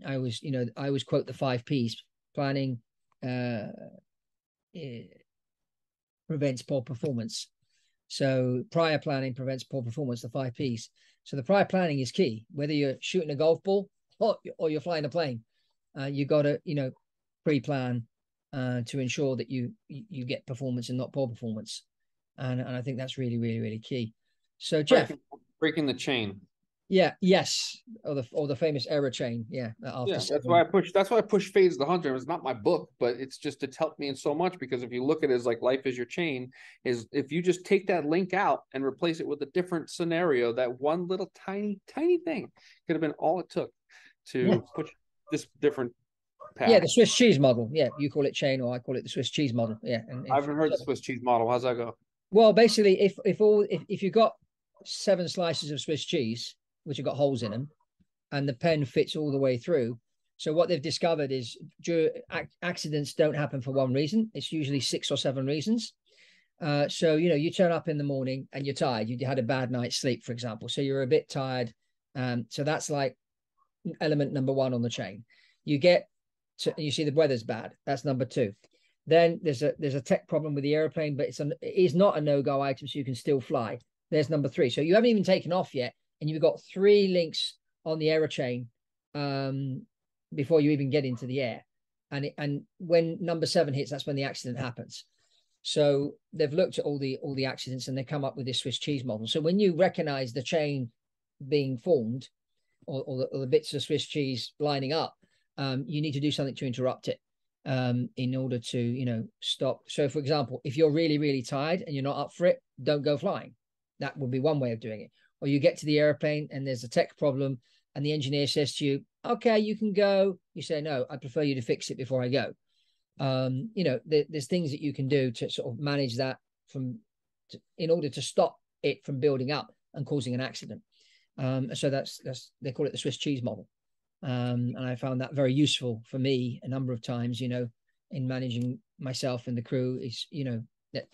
always quote the 5 Ps: planning prevents poor performance. So prior planning prevents poor performance, the 5 Ps. So the prior planning is key, whether you're shooting a golf ball or you're flying a plane. You got to, pre-plan to ensure that you get performance and not poor performance. And I think that's really, really, really key. So Jeff. Breaking the chain. Yeah, yes. Or the famous error chain. Yeah. That's why I push Fate is the Hunter. It's not my book, but it's helped me in so much, because if you look at it as like life is your chain, is if you just take that link out and replace it with a different scenario, that one little tiny thing could have been all it took to push this different path. Yeah, the Swiss cheese model. Yeah, you call it chain, or I call it the Swiss cheese model. Yeah. And I haven't heard the Swiss cheese model. How's that go? Well, basically, if you've got 7 slices of Swiss cheese, which have got holes in them, and the pen fits all the way through. So what they've discovered is accidents don't happen for one reason. It's usually 6 or 7 reasons. So, you turn up in the morning and you're tired. You had a bad night's sleep, for example. So you're a bit tired. So that's like element number 1 on the chain. You see the weather's bad. That's number 2. Then there's a tech problem with the airplane, but it is not a no-go item, so you can still fly. There's number 3. So you haven't even taken off yet, and you've got 3 links on the error chain before you even get into the air. And when number 7 hits, that's when the accident happens. So they've looked at all the accidents, and they come up with this Swiss cheese model. So when you recognize the chain being formed, or the bits of Swiss cheese lining up, you need to do something to interrupt it in order to, stop. So for example, if you're really, really tired and you're not up for it, don't go flying. That would be one way of doing it. Or you get to the airplane and there's a tech problem, and the engineer says to you, "Okay, you can go." You say, "No, I prefer you to fix it before I go." There's things that you can do to sort of manage that in order to stop it from building up and causing an accident. So that's they call it the Swiss cheese model. And I found that very useful for me a number of times, you know, in managing myself and the crew. Is, you know,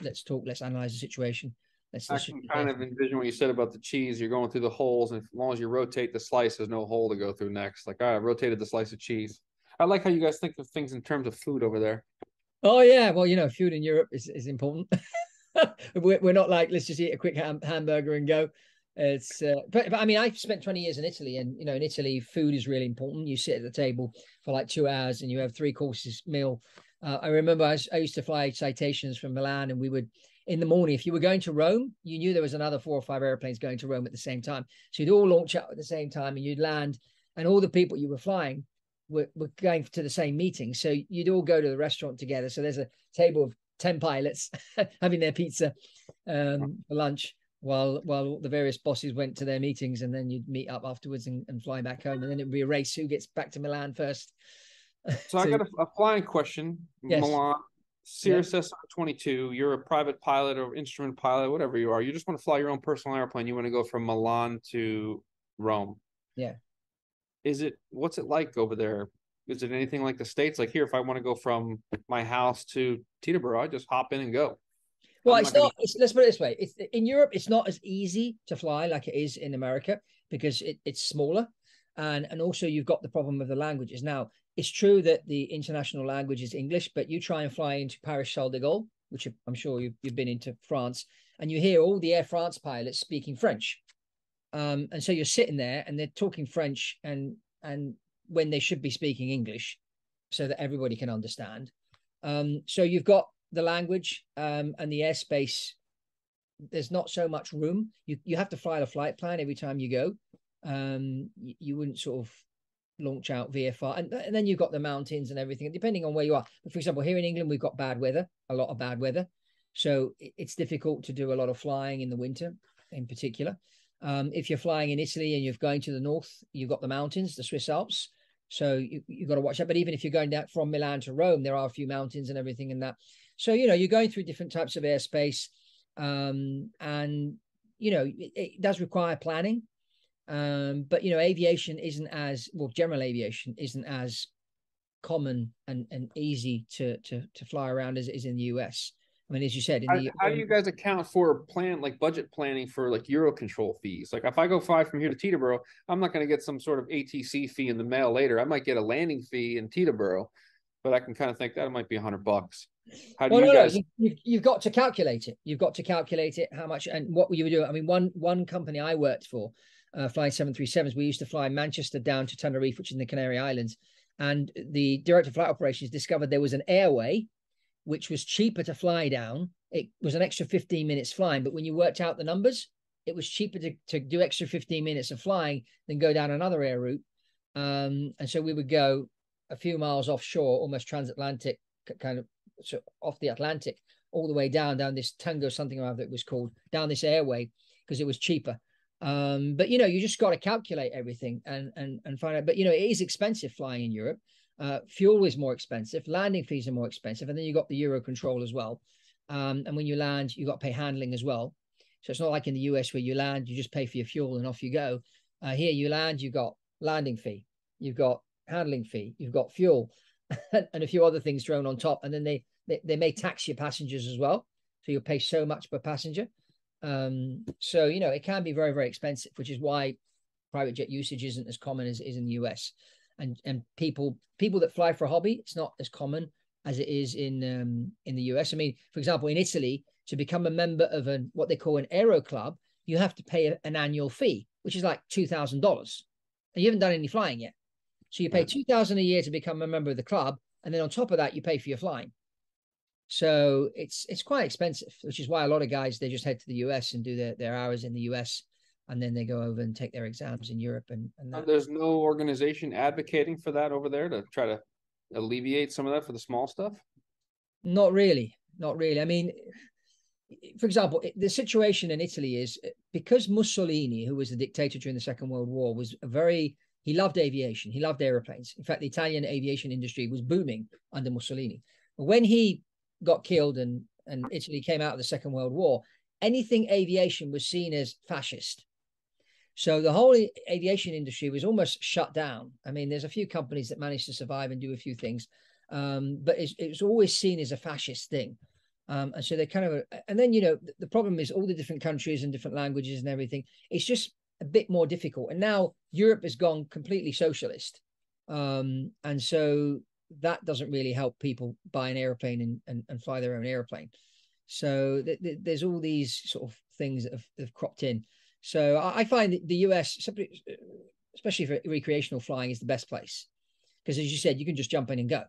let's talk, let's analyze the situation. I can kind of envision what you said about the cheese. You're going through the holes, and as long as you rotate the slice, there's no hole to go through next. Like, all right, I rotated the slice of cheese. I like how you guys think of things in terms of food over there. Oh yeah, well, you know, food in Europe is important. We're not like, let's just eat a quick hamburger and go. It's but I mean, I've spent 20 years in Italy, and you know, in Italy, food is really important. You sit at the table for like 2 hours, and you have 3 courses meal. I remember I used to fly citations from Milan, and we would, in the morning, if you were going to Rome, you knew there was another 4 or 5 airplanes going to Rome at the same time. So you'd all launch out at the same time, and you'd land, and all the people you were flying were going to the same meeting. So you'd all go to the restaurant together. So there's a table of 10 pilots having their pizza for lunch, while the various bosses went to their meetings, and then you'd meet up afterwards and fly back home, and then it'd be a race who gets back to Milan first. So I got a flying question. Yes. Milan, Cirrus SR-22, you're a private pilot or instrument pilot, whatever you are. You just want to fly your own personal airplane. You want to go from Milan to Rome. Yeah. What's it like over there? Is it anything like the States? Like here, if I want to go from my house to Teterboro, I just hop in and go. Well, let's put it this way. It's in Europe, it's not as easy to fly like it is in America, because it's smaller. And also you've got the problem of the languages. Now, it's true that the international language is English, but you try and fly into Paris Charles de Gaulle, which I'm sure you've been into France, and you hear all the Air France pilots speaking French. And so you're sitting there and they're talking French, and when they should be speaking English, so that everybody can understand. So you've got the language and the airspace. There's not so much room. You have to fly the flight plan every time you go. You wouldn't sort of launch out VFR, and then you've got the mountains and everything, depending on where you are. But for example, here in England, we've got bad weather, a lot of bad weather. So it's difficult to do a lot of flying in the winter in particular. If you're flying in Italy and you're going to the north, you've got the mountains, the Swiss Alps. So you've got to watch that. But even if you're going down from Milan to Rome, there are a few mountains and everything in that. So, you know, you're going through different types of airspace. And, you know, it does require planning. But, you know, aviation isn't as, well, general aviation isn't as common and easy to fly around as it is in the US. I mean, as you said, how do you guys account for budget planning for like Eurocontrol fees? Like if I go fly from here to Teterboro, I'm not going to get some sort of ATC fee in the mail later. I might get a landing fee in Teterboro, but I can kind of think that it might be $100. How do you guys? You've got to calculate it. You've got to calculate it, how much and what you would do. I mean, one company I worked for, flying 737s, we used to fly Manchester down to Tenerife, which is in the Canary Islands, and the director of flight operations discovered there was an airway which was cheaper to fly down. It was an extra 15 minutes flying, but when you worked out the numbers, it was cheaper to do extra 15 minutes of flying than go down another air route. And so we would go a few miles offshore, almost transatlantic, kind of off the Atlantic, all the way down this Tango something or other it was called, down this airway, because it was cheaper. But, you know, you just got to calculate everything and find out. But, you know, it is expensive flying in Europe. Fuel is more expensive. Landing fees are more expensive. And then you got the Eurocontrol as well. And when you land, you got to pay handling as well. So it's not like in the US where you land, you just pay for your fuel and off you go. Here you land, you've got landing fee, you've got handling fee, you've got fuel and a few other things thrown on top. And then they may tax your passengers as well. So you'll pay so much per passenger. So, you know, it can be very, very expensive, which is why private jet usage isn't as common as it is in the US. And people that fly for a hobby, it's not as common as it is in the US. I mean, for example, in Italy, to become a member of what they call an aero club, you have to pay an annual fee, which is like $2,000. And you haven't done any flying yet. So you pay $2,000 a year to become a member of the club. And then on top of that, you pay for your flying. So it's quite expensive, which is why a lot of guys, they just head to the US and do their hours in the US. And then they go over and take their exams in Europe. And there's no organization advocating for that over there to try to alleviate some of that for the small stuff? Not really. I mean, for example, the situation in Italy is because Mussolini, who was the dictator during the Second World War, he loved aviation. He loved airplanes. In fact, the Italian aviation industry was booming under Mussolini. But when he got killed and Italy came out of the Second World War, anything aviation was seen as fascist. So the whole aviation industry was almost shut down. I mean, there's a few companies that managed to survive and do a few things, but it was always seen as a fascist thing. And so they kind of, and then, the problem is all the different countries and different languages and everything. It's just a bit more difficult. And now Europe has gone completely socialist. And so that doesn't really help people buy an airplane and fly their own airplane. So there's all these sort of things that have cropped in. So I find that the US, especially for recreational flying, is the best place. Because as you said, you can just jump in and go.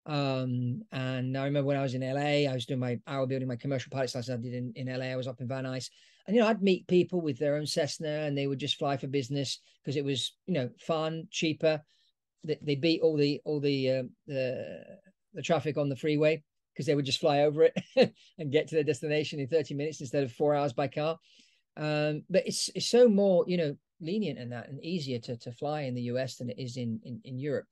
And I remember when I was in LA, I was doing my hour building, my commercial pilot's license I did in LA. I was up in Van Nuys. And, I'd meet people with their own Cessna and they would just fly for business because it was, fun, cheaper. They beat all the traffic on the freeway because they would just fly over it and get to their destination in 30 minutes instead of 4 hours by car. But it's so more, lenient in that and easier to fly in the US than it is in Europe.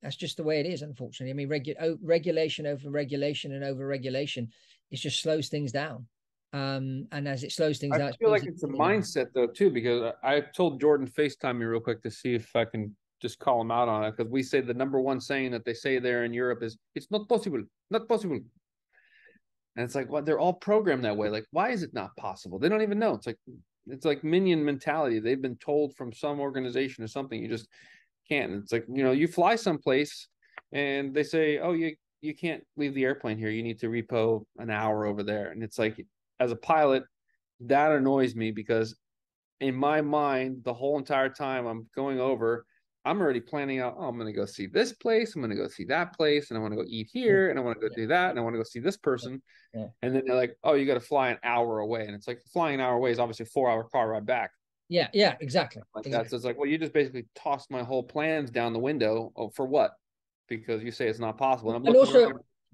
That's just the way it is, unfortunately. I mean, regulation over regulation and over regulation, it just slows things down. And as it slows things down, I feel like it's a mindset though too, because I told Jordan FaceTime me real quick to see if I can just call him out on it, because we say the number one saying that they say there in Europe is "it's not possible, not possible," and it's like, well, they're all programmed that way. Like, why is it not possible? They don't even know. It's like minion mentality. They've been told from some organization or something. You just can't. It's like, you fly someplace and they say, oh, you can't leave the airplane here. You need to repo an hour over there. And it's like, as a pilot, that annoys me because in my mind, the whole entire time I'm going over, I'm already planning out, oh, I'm going to go see this place. I'm going to go see that place. And I want to go eat here. And I want to go do that. And I want to go see this person. Yeah. And then they're like, oh, you got to fly an hour away. And it's like, flying an hour away is obviously a 4-hour car ride back. Yeah, exactly. Like that. So it's like, well, you just basically tossed my whole plans down the window. Oh, for what? Because you say it's not possible. And also,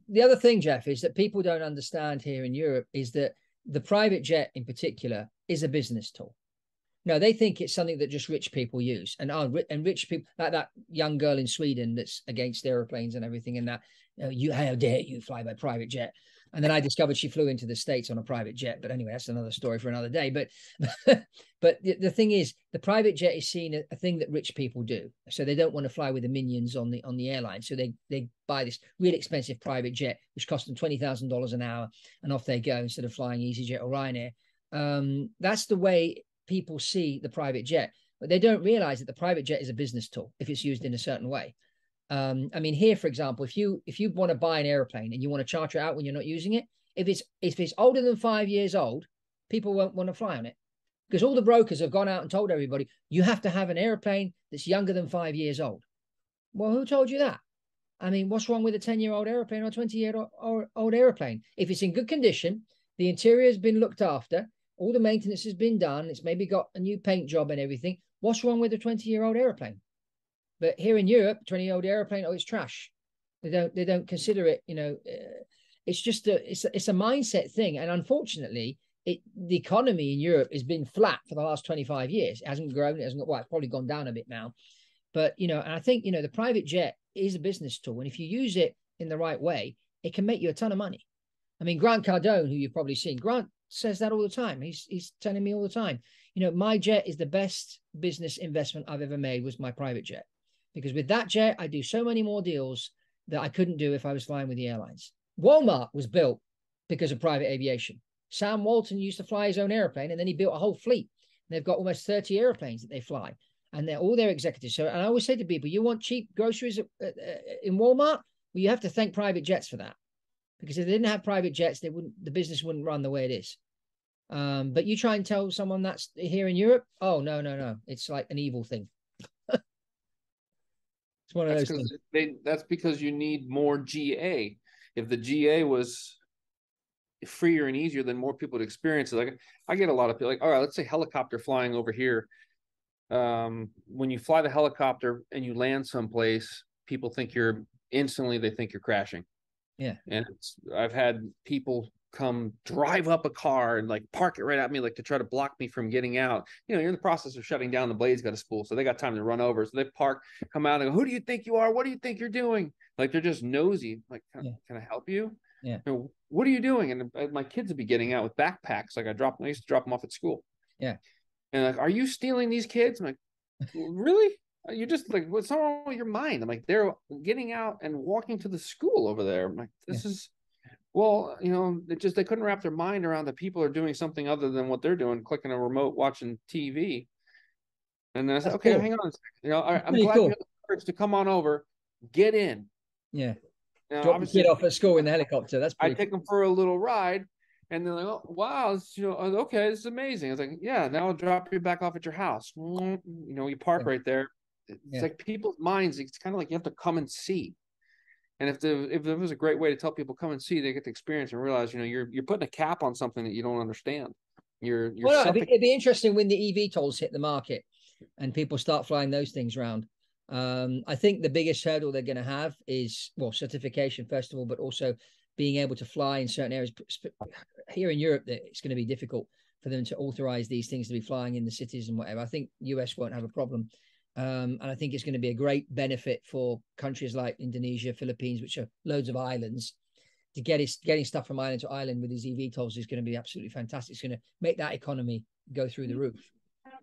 the other thing, Jeff, is that people don't understand here in Europe is that the private jet in particular is a business tool. No, they think it's something that just rich people use. And rich people, like that young girl in Sweden that's against airplanes and everything, and that, how dare you fly by private jet? And then I discovered she flew into the States on a private jet. But anyway, that's another story for another day. But but the thing is, the private jet is seen a thing that rich people do. So they don't want to fly with the minions on the airline. So they buy this really expensive private jet, which costs them $20,000 an hour, and off they go instead of flying EasyJet or Ryanair. That's the way people see the private jet, but they don't realize that the private jet is a business tool if it's used in a certain way. I mean, here, for example, if you want to buy an airplane and you want to charter it out when you're not using it, if it's older than 5 years old, people won't want to fly on it because all the brokers have gone out and told everybody you have to have an airplane that's younger than 5 years old. Well, who told you that? I mean, what's wrong with a 10-year-old airplane or a 20-year-old airplane? If it's in good condition, the interior has been looked after, all the maintenance has been done, it's maybe got a new paint job and everything, what's wrong with a 20-year-old airplane? But here in Europe, 20-year-old airplane, oh, it's trash. They don't consider it, it's just it's a mindset thing. And unfortunately, the economy in Europe has been flat for the last 25 years. It hasn't grown, it's probably gone down a bit now. But, and I think, the private jet is a business tool. And if you use it in the right way, it can make you a ton of money. I mean, Grant Cardone, who you've probably seen, Grant says that all the time. He's telling me all the time, my jet is the best business investment I've ever made was my private jet. Because with that jet, I do so many more deals that I couldn't do if I was flying with the airlines. Walmart was built because of private aviation. Sam Walton used to fly his own airplane, and then he built a whole fleet. They've got almost 30 airplanes that they fly, and they're all their executives. So, and I always say to people, you want cheap groceries in Walmart? Well, you have to thank private jets for that. Because if they didn't have private jets, the business wouldn't run the way it is. But you try and tell someone that's here in Europe, oh, no. It's like an evil thing. It's one of those things. That's because you need more GA. If the GA was freer and easier, then more people would experience it. Like I get a lot of people like, all right, let's say helicopter flying over here. When you fly the helicopter and you land someplace, people think they think you're crashing. Yeah. And I've had people come drive up a car and like park it right at me, like to try to block me from getting out. You're in the process of shutting down, the blade's got a spool, so they got time to run over. So they park, come out and go, who do you think you are? What do you think you're doing? Like they're just nosy. Like, can I help you? Yeah. What are you doing? And my kids would be getting out with backpacks. Like I used to drop them off at school. Yeah. And like, are you stealing these kids? I'm like, really? You're just like, what's wrong with your mind? I'm like, they're getting out and walking to the school over there. I'm like, Yeah. this is, well, you know, they couldn't wrap their mind around that people are doing something other than what they're doing, clicking a remote, watching TV. And then I said, That's okay, cool. hang on a second. You know, That's I'm pretty glad you cool. have the courage to come on over, get in. Yeah. You know, Drop the obviously, kid off at school in the helicopter. That's I pretty take them for a little ride, and they're like, "Oh, wow, this, you know, okay, this is amazing." I was like, "Yeah, now I'll drop you back off at your house." You know, you park cool. right there. It's Yeah. like people's minds. It's kind of like you have to come and see. And if there was a great way to tell people come and see, they get the experience and realize, you know, you're putting a cap on something that you don't understand. You're Well, no, suffocating. it'd be interesting when the eVTOLs hit the market and people start flying those things around. I think the biggest hurdle they're going to have is, well, certification, first of all, but also being able to fly in certain areas. Here in Europe, that it's going to be difficult for them to authorize these things to be flying in the cities and whatever. I think US won't have a problem. And I think it's going to be a great benefit for countries like Indonesia, Philippines, which are loads of islands. To getting stuff from island to island with these eVTOLs is going to be absolutely fantastic. It's going to make that economy go through the roof.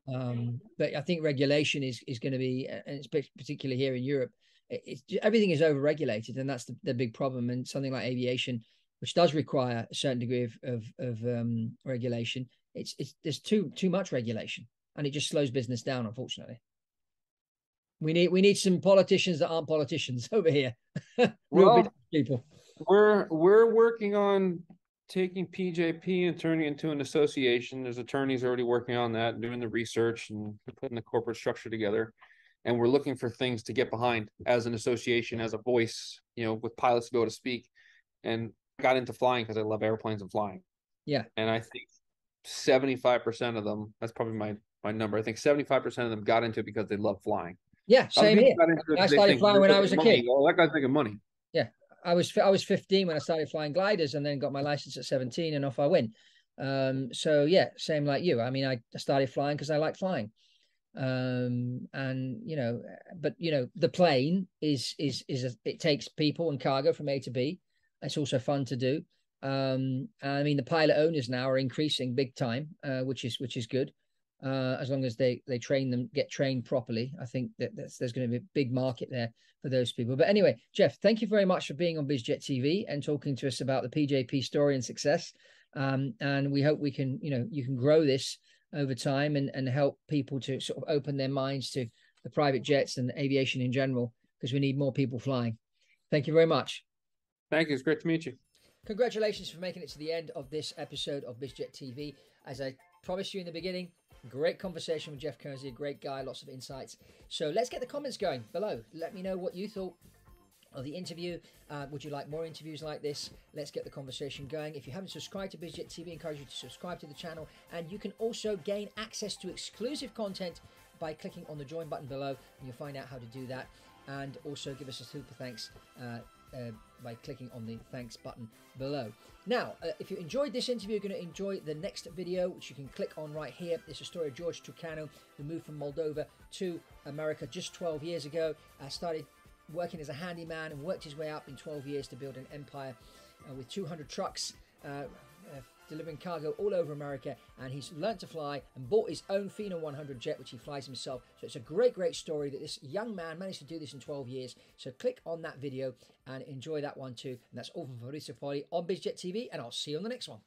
But I think regulation is going to be, and it's particularly here in Europe, everything is overregulated, and that's the big problem. And something like aviation, which does require a certain degree of regulation, there's too much regulation, and it just slows business down. Unfortunately, we need some politicians that aren't politicians over here, real Well, business people. we're working on taking PJP and turning it into an association. There's attorneys already working on that, doing the research and putting the corporate structure together. And we're looking for things to get behind as an association, as a voice, you know, with pilots to be able to speak. And I got into flying because I love airplanes and flying. Yeah. And I think 75% of them, that's probably my number. I think 75% of them got into it because they love flying. Yeah, Other same people here. got into it I because they started think flying they're when I was making a kid. money. Oh, that guy's making money. Yeah, I was 15 when I started flying gliders, and then got my license at 17, and off I went. So yeah, same like you. I mean, I started flying because I like flying. And but the plane it takes people and cargo from A to B. It's also fun to do. I mean, the pilot owners now are increasing big time, which is good. As long as they train them, get trained properly, I think there's going to be a big market there for those people. But anyway, Jeff, thank you very much for being on BizJet TV and talking to us about the PJP story and success. And we hope we can, you can grow this over time and help people to sort of open their minds to the private jets and aviation in general, because we need more people flying. Thank you very much. Thank you. It's great to meet you. Congratulations for making it to the end of this episode of BizJet TV. As I promised you in the beginning, great conversation with Jeff Coursey, a great guy, lots of insights. So let's get the comments going below. Let me know what you thought of the interview. Would you like more interviews like this? Let's get the conversation going. If you haven't subscribed to BizJet TV, I encourage you to subscribe to the channel, and you can also gain access to exclusive content by clicking on the join button below, and you'll find out how to do that. And also give us a super thanks by clicking on the thanks button below. Now, if you enjoyed this interview, you're going to enjoy the next video, which you can click on right here. It's a story of George Trucanu, who moved from Moldova to America just 12 years ago. Started working as a handyman and worked his way up in 12 years to build an empire with 200 trucks, delivering cargo all over America. And he's learned to fly and bought his own Phenom 100 jet, which he flies himself. So it's a great story that this young man managed to do this in 12 years. So click on that video and enjoy that one too. And that's all from Fabrizio Poli on BizJet TV, and I'll see you on the next one.